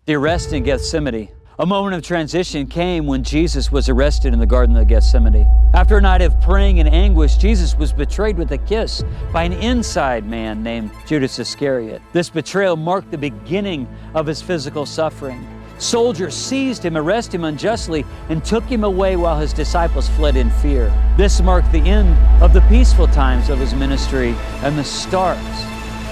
The arrest in Gethsemane. A moment of transition came when Jesus was arrested in the Garden of Gethsemane. After a night of praying and anguish, Jesus was betrayed with a kiss by an inside man named Judas Iscariot. This betrayal marked the beginning of his physical suffering. Soldiers seized him, arrested him unjustly, and took him away while his disciples fled in fear. This marked the end of the peaceful times of his ministry and the start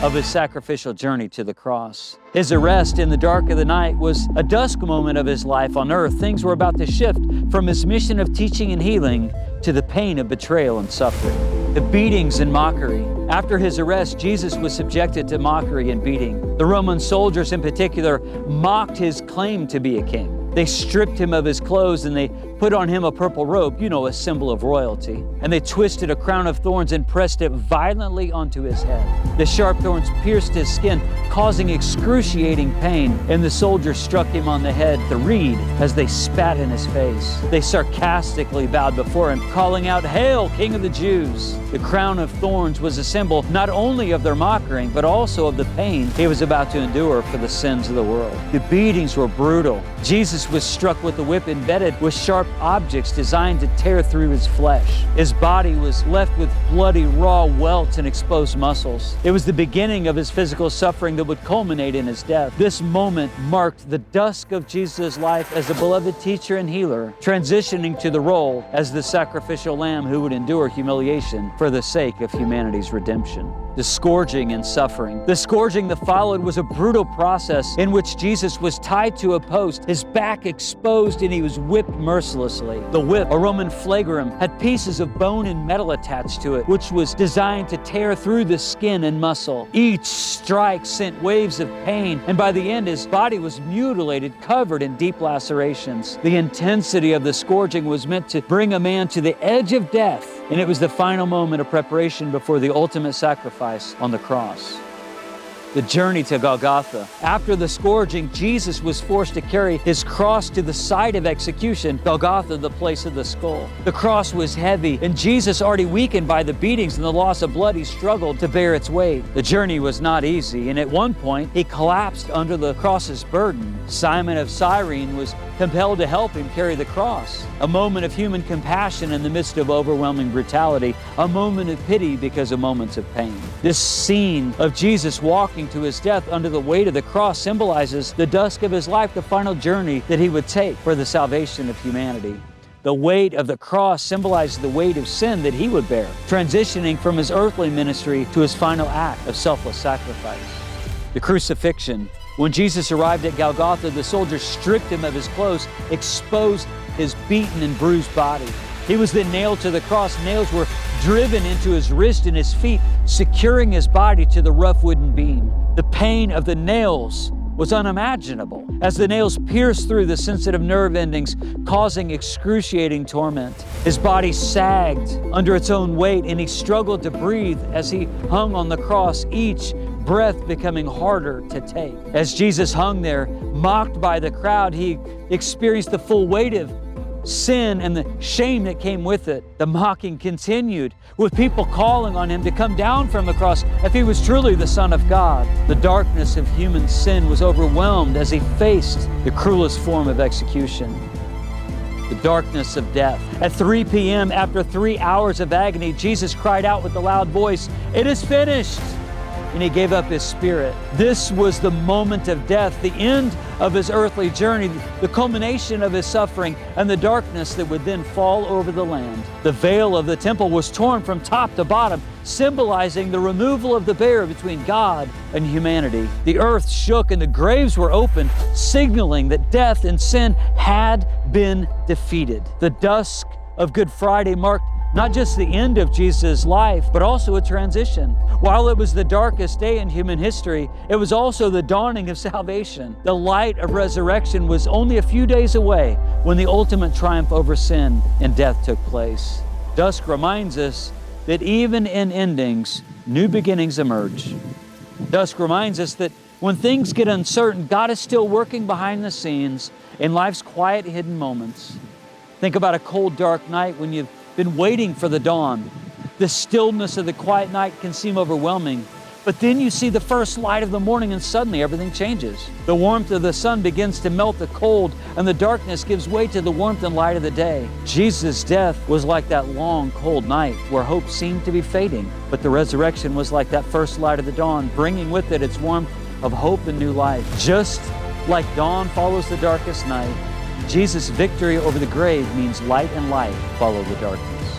of his sacrificial journey to the cross. His arrest in the dark of the night was a dusk moment of his life on earth. Things were about to shift from his mission of teaching and healing to the pain of betrayal and suffering, the beatings and mockery. After his arrest, Jesus was subjected to mockery and beating. The Roman soldiers in particular mocked his claim to be a king. They stripped him of his clothes and they put on him a purple robe, a symbol of royalty. And they twisted a crown of thorns and pressed it violently onto his head. The sharp thorns pierced his skin, causing excruciating pain. And the soldiers struck him on the head, the reed, as they spat in his face. They sarcastically bowed before him, calling out, "Hail, King of the Jews!" The crown of thorns was a symbol not only of their mockery, but also of the pain he was about to endure for the sins of the world. The beatings were brutal. Jesus was struck with a whip embedded with sharp objects designed to tear through his flesh. His body was left with bloody, raw welts and exposed muscles. It was the beginning of his physical suffering that would culminate in his death. This moment marked the dusk of Jesus' life as the beloved teacher and healer, transitioning to the role as the sacrificial lamb who would endure humiliation for the sake of humanity's redemption. The scourging and suffering. The scourging that followed was a brutal process in which Jesus was tied to a post, his back exposed, and he was whipped mercilessly. The whip, a Roman flagrum, had pieces of bone and metal attached to it, which was designed to tear through the skin and muscle. Each strike sent waves of pain, and by the end, his body was mutilated, covered in deep lacerations. The intensity of the scourging was meant to bring a man to the edge of death, and it was the final moment of preparation before the ultimate sacrifice on the cross. The journey to Golgotha. After the scourging, Jesus was forced to carry his cross to the site of execution, Golgotha, the place of the skull. The cross was heavy, and Jesus, already weakened by the beatings and the loss of blood, he struggled to bear its weight. The journey was not easy, and at one point, he collapsed under the cross's burden. Simon of Cyrene was compelled to help him carry the cross. A moment of human compassion in the midst of overwhelming brutality, a moment of pity because of moments of pain. This scene of Jesus walking to his death under the weight of the cross symbolizes the dusk of his life, the final journey that he would take for the salvation of humanity. The weight of the cross symbolizes the weight of sin that he would bear, transitioning from his earthly ministry to his final act of selfless sacrifice. The crucifixion. When Jesus arrived at Golgotha, the soldiers stripped him of his clothes, exposed his beaten and bruised body. He was then nailed to the cross. Nails were driven into his wrist and his feet, securing his body to the rough wooden beam. The pain of the nails was unimaginable, as the nails pierced through the sensitive nerve endings, causing excruciating torment. His body sagged under its own weight, and he struggled to breathe as he hung on the cross, each breath becoming harder to take. As Jesus hung there, mocked by the crowd, he experienced the full weight of sin and the shame that came with it. The mocking continued, with people calling on him to come down from the cross if he was truly the Son of God. The darkness of human sin was overwhelmed as he faced the cruelest form of execution, the darkness of death. At 3 p.m., after 3 hours of agony, Jesus cried out with a loud voice, "It is finished!" And he gave up his spirit. This was the moment of death, the end of his earthly journey, the culmination of his suffering, and the darkness that would then fall over the land. The veil of the temple was torn from top to bottom, symbolizing the removal of the barrier between God and humanity. The earth shook and the graves were opened, signaling that death and sin had been defeated. The dusk of Good Friday marked not just the end of Jesus' life, but also a transition. While it was the darkest day in human history, it was also the dawning of salvation. The light of resurrection was only a few days away when the ultimate triumph over sin and death took place. Dusk reminds us that even in endings, new beginnings emerge. Dusk reminds us that when things get uncertain, God is still working behind the scenes in life's quiet, hidden moments. Think about a cold, dark night when you've been waiting for the dawn. The stillness of the quiet night can seem overwhelming, But then you see the first light of the morning and suddenly everything changes. The warmth of the sun begins to melt the cold, and the darkness gives way to the warmth and light of the day. Jesus' death was like that long, cold night where hope seemed to be fading. But the resurrection was like that first light of the dawn, bringing with it its warmth of hope and new life. Just like dawn follows the darkest night, Jesus' victory over the grave means light and light follow the darkness.